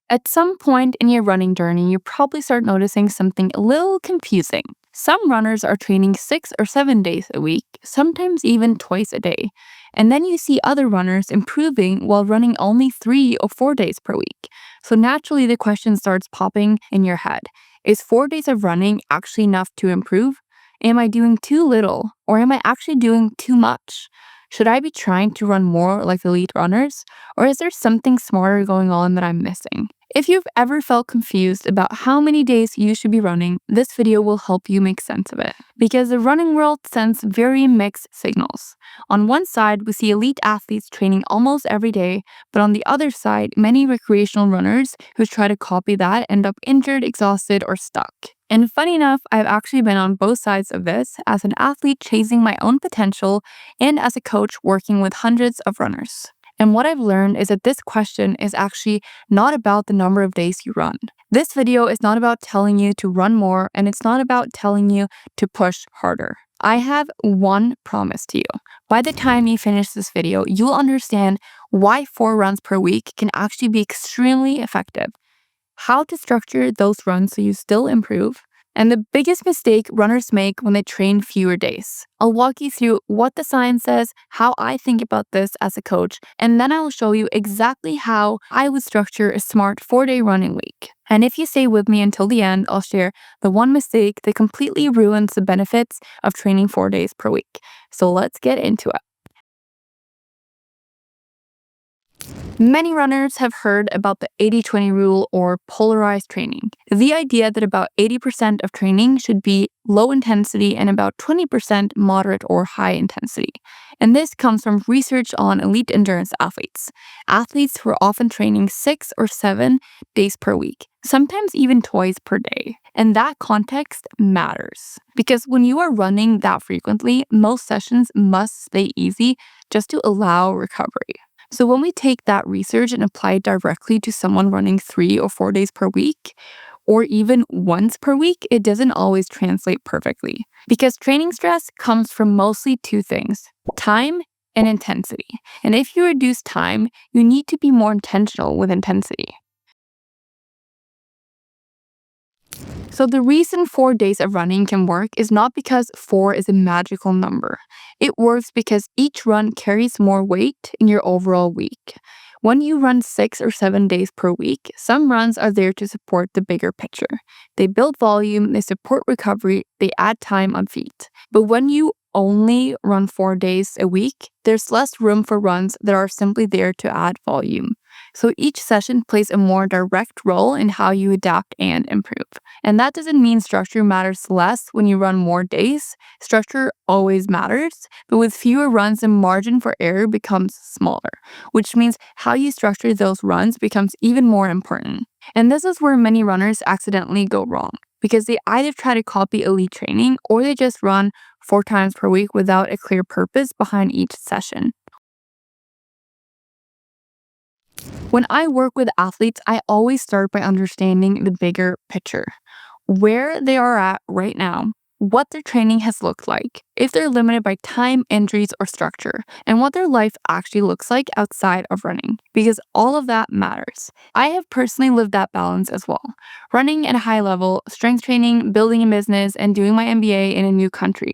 At some point in your running journey, you probably start noticing something a little confusing. Some runners are training 6 or 7 days a week, sometimes even twice a day. And then you see other runners improving while running only 3 or 4 days per week. So naturally, the question starts popping in your head. Is 4 days of running actually enough to improve? Am I doing too little? Or am I actually doing too much? Should I be trying to run more like elite runners? Or is there something smarter going on that I'm missing? If you've ever felt confused about how many days you should be running, this video will help you make sense of it. Because the running world sends very mixed signals. On one side, we see elite athletes training almost every day, but on the other side, many recreational runners who try to copy that end up injured, exhausted, or stuck. And funny enough, I've actually been on both sides of this as an athlete chasing my own potential and as a coach working with hundreds of runners. And what I've learned is that this question is actually not about the number of days you run. This video is not about telling you to run more, and it's not about telling you to push harder. I have one promise to you. By the time you finish this video, you'll understand why 4 runs per week can actually be extremely effective, how to structure those runs so you still improve, and the biggest mistake runners make when they train fewer days. I'll walk you through what the science says, how I think about this as a coach, and then I will show you exactly how I would structure a smart 4-day running week. And if you stay with me until the end, I'll share the one mistake that completely ruins the benefits of training 4 days per week. So let's get into it. Many runners have heard about the 80-20 rule or polarized training. The idea that about 80% of training should be low intensity and about 20% moderate or high intensity. And this comes from research on elite endurance athletes. Athletes who are often training 6 or 7 days per week, sometimes even twice per day. And that context matters. Because when you are running that frequently, most sessions must stay easy just to allow recovery. So when we take that research and apply it directly to someone running 3 or 4 days per week, or even once per week, it doesn't always translate perfectly. Because training stress comes from mostly 2 things: time and intensity. And if you reduce time, you need to be more intentional with intensity. So the reason 4 days of running can work is not because 4 is a magical number. It works because each run carries more weight in your overall week. When you run 6 or 7 days per week, some runs are there to support the bigger picture. They build volume, they support recovery, they add time on feet. But when you only run 4 days a week, there's less room for runs that are simply there to add volume. So each session plays a more direct role in how you adapt and improve. And that doesn't mean structure matters less when you run more days. Structure always matters, but with fewer runs, the margin for error becomes smaller, which means how you structure those runs becomes even more important. And this is where many runners accidentally go wrong, because they either try to copy elite training or they just run 4 times per week without a clear purpose behind each session. When I work with athletes, I always start by understanding the bigger picture, where they are at right now, what their training has looked like, if they're limited by time, injuries, or structure, and what their life actually looks like outside of running, because all of that matters. I have personally lived that balance as well, running at a high level, strength training, building a business, and doing my MBA in a new country.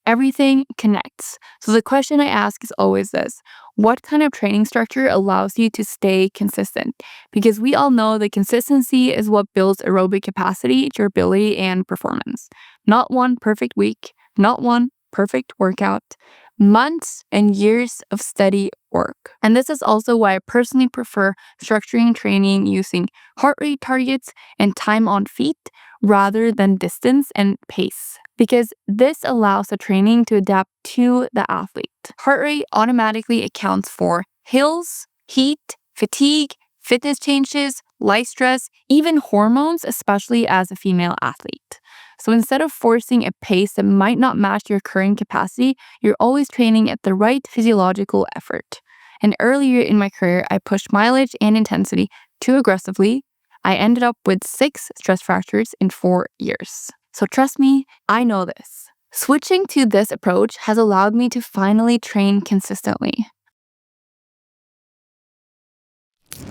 Everything connects. So the question I ask is always this: what kind of training structure allows you to stay consistent? Because we all know that consistency is what builds aerobic capacity, durability, and performance. Not one perfect week, not one perfect workout, months and years of steady work. And this is also why I personally prefer structuring training using heart rate targets and time on feet rather than distance and pace, because this allows the training to adapt to the athlete. Heart rate automatically accounts for hills, heat, fatigue, fitness changes, life stress, even hormones, especially as a female athlete. So instead of forcing a pace that might not match your current capacity, you're always training at the right physiological effort. And earlier in my career, I pushed mileage and intensity too aggressively. I ended up with 6 stress fractures in 4 years. So trust me, I know this. Switching to this approach has allowed me to finally train consistently.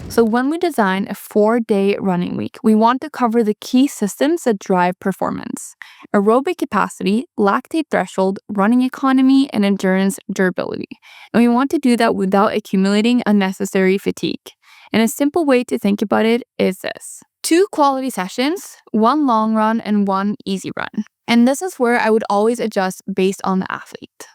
So when we design a 4-day running week, we want to cover the key systems that drive performance: aerobic capacity, lactate threshold, running economy, and endurance durability. And we want to do that without accumulating unnecessary fatigue. And a simple way to think about it is this: 2 quality sessions, 1 long run, and 1 easy run. And this is where I would always adjust based on the athlete.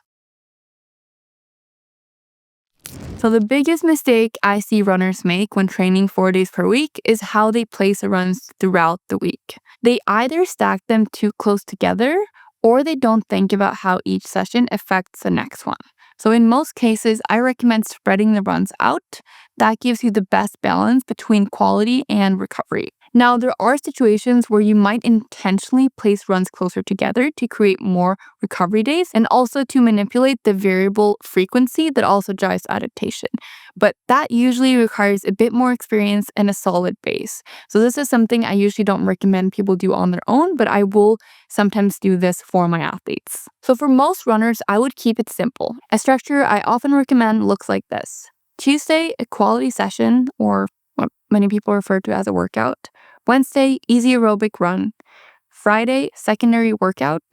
So the biggest mistake I see runners make when training 4 days per week is how they place the runs throughout the week. They either stack them too close together or they don't think about how each session affects the next one. So in most cases, I recommend spreading the runs out. That gives you the best balance between quality and recovery. Now, there are situations where you might intentionally place runs closer together to create more recovery days and also to manipulate the variable frequency that also drives adaptation. But that usually requires a bit more experience and a solid base. So this is something I usually don't recommend people do on their own, but I will sometimes do this for my athletes. So for most runners, I would keep it simple. A structure I often recommend looks like this: Tuesday, a quality session, or what many people refer to as a workout. Wednesday, easy aerobic run. Friday, secondary workout.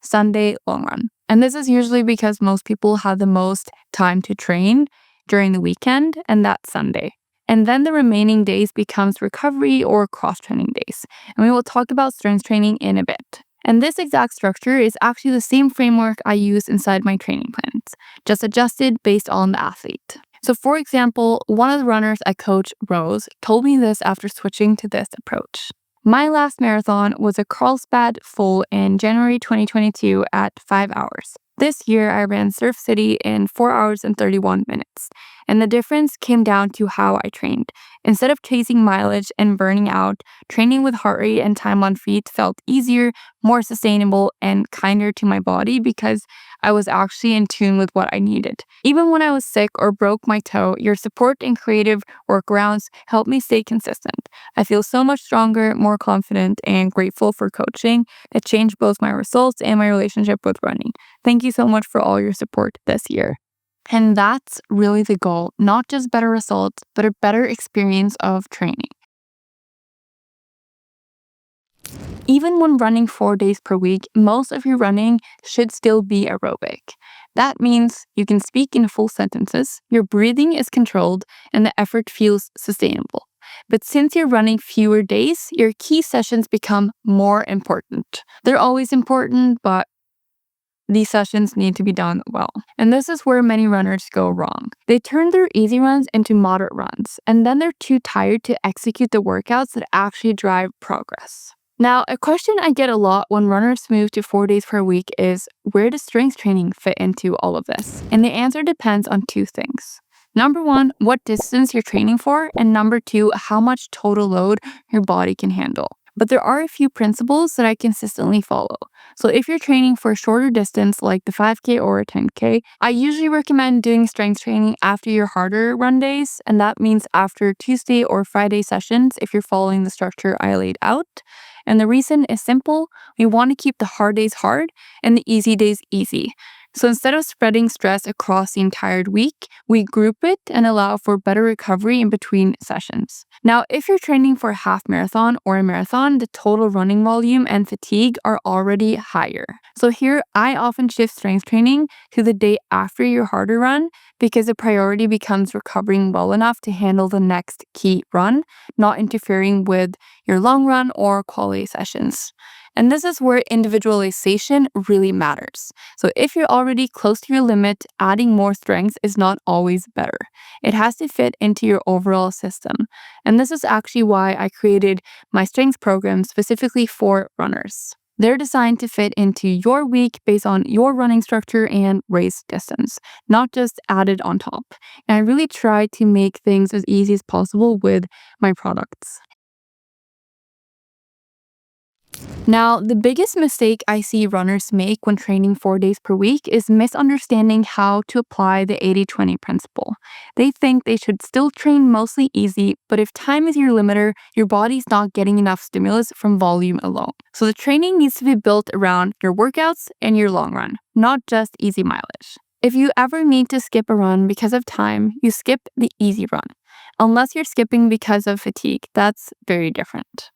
Sunday, long run. And this is usually because most people have the most time to train during the weekend, and that's Sunday. And then the remaining days becomes recovery or cross-training days. And we will talk about strength training in a bit. And this exact structure is actually the same framework I use inside my training plans, just adjusted based on the athlete. So for example, one of the runners I coach, Rose, told me this after switching to this approach. My last marathon was a Carlsbad full in January 2022 at 5 hours. This year, I ran Surf City in 4 hours and 31 minutes. And the difference came down to how I trained. Instead of chasing mileage and burning out, training with heart rate and time on feet felt easier, more sustainable, and kinder to my body because I was actually in tune with what I needed. Even when I was sick or broke my toe, your support and creative workarounds helped me stay consistent. I feel so much stronger, more confident, and grateful for coaching. It changed both my results and my relationship with running. Thank you so much for all your support this year. And that's really the goal, not just better results, but a better experience of training. Even when running 4 days per week, most of your running should still be aerobic. That means you can speak in full sentences, your breathing is controlled, and the effort feels sustainable. But since you're running fewer days, your key sessions become more important. They're always important, but these sessions need to be done well. And this is where many runners go wrong. They turn their easy runs into moderate runs, and then they're too tired to execute the workouts that actually drive progress. Now, a question I get a lot when runners move to 4 days per week is, where does strength training fit into all of this? And the answer depends on 2 things. Number 1, what distance you're training for, and number 2, how much total load your body can handle. But there are a few principles that I consistently follow. So if you're training for a shorter distance like the 5K or a 10K, I usually recommend doing strength training after your harder run days, and that means after Tuesday or Friday sessions if you're following the structure I laid out. And the reason is simple: we want to keep the hard days hard and the easy days easy. So instead of spreading stress across the entire week, we group it and allow for better recovery in between sessions. Now, if you're training for a half marathon or a marathon, the total running volume and fatigue are already higher. So here, I often shift strength training to the day after your harder run because the priority becomes recovering well enough to handle the next key run, not interfering with your long run or quality sessions. And this is where individualization really matters. So if you're already close to your limit, adding more strength is not always better. It has to fit into your overall system. And this is actually why I created my strength program specifically for runners. They're designed to fit into your week based on your running structure and race distance, not just added on top. And I really try to make things as easy as possible with my products. Now, the biggest mistake I see runners make when training 4 days per week is misunderstanding how to apply the 80-20 principle. They think they should still train mostly easy, but if time is your limiter, your body's not getting enough stimulus from volume alone. So the training needs to be built around your workouts and your long run, not just easy mileage. If you ever need to skip a run because of time, you skip the easy run. unless you're skipping because of fatigue. That's very different.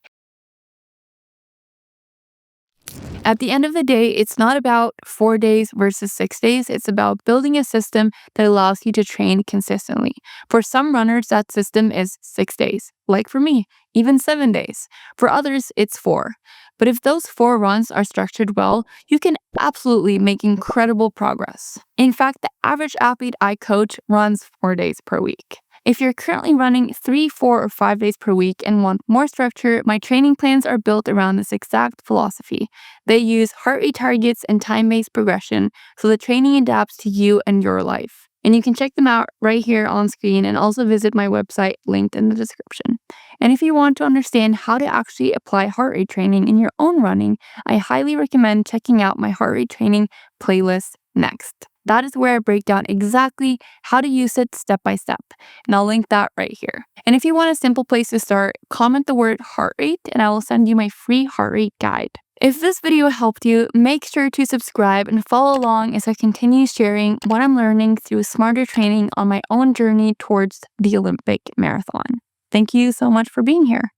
At the end of the day, it's not about 4 days versus 6 days. It's about building a system that allows you to train consistently. For some runners, that system is 6 days. Like for me, even 7 days. For others, it's 4. But if those 4 runs are structured well, you can absolutely make incredible progress. In fact, the average athlete I coach runs 4 days per week. If you're currently running 3, 4, or 5 days per week and want more structure, my training plans are built around this exact philosophy. They use heart rate targets and time-based progression, so the training adapts to you and your life. And you can check them out right here on screen and also visit my website linked in the description. And if you want to understand how to actually apply heart rate training in your own running, I highly recommend checking out my heart rate training playlist next. That is where I break down exactly how to use it step by step, and I'll link that right here. And if you want a simple place to start, comment the word heart rate and I will send you my free heart rate guide. If this video helped you, make sure to subscribe and follow along as I continue sharing what I'm learning through smarter training on my own journey towards the Olympic marathon. Thank you so much for being here.